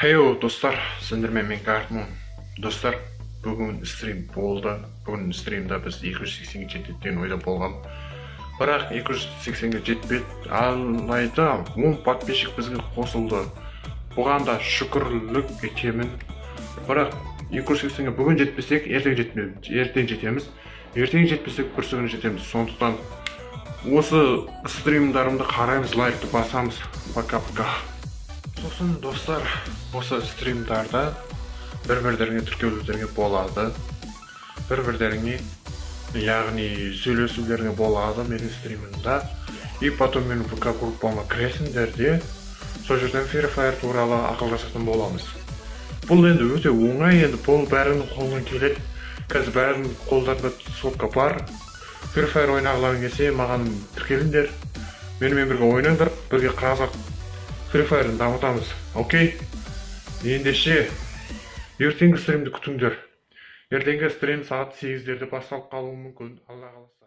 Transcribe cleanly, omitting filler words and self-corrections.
Хейо достар, сендермен мен Картмун. Достар, бүгін стрим болды. Бүгін стримда біз 280-ге жететін ойда болған. Бірақ 280-ге жетпеді. Алайда 10 подписчик бізге қосылды. Бұған да шүкірлік етемін. Бірақ 280-ге бүгін жетпесек, ертең жетеміз. Ертең жетпесек, бүрсігін жетеміз. Сондықтан осы стримдарымды қараймыз, лайкты басамыз. Пока-пока. Сосын достар, осы стримдарда бір-бірлеріңе тіркелулеріңе болады. Бір-бірлеріңе, яғни сөйлесулеріңе болады менің стримімда. И потом менің ВК группама кіресіңдер де, сол жерден Free Fire туралы ақылдасатын боламыз. Бұл енді өте оңай, енді бұл бәрінің қолынан келеді. Қазір бәрінің қолдарында сотқа бар. Free Fire ойнағыларың келсе, маған тіркеліңдер. Менімен бірге ойнаңдар, бірге қазақ Free Fire'ын дамытамыз, окей? Ендеше, ертеңгі стримді күтіңдер. Ертеңгі стрим сағат 8-дерде басталып қалуы мүмкін, Алла қаласа.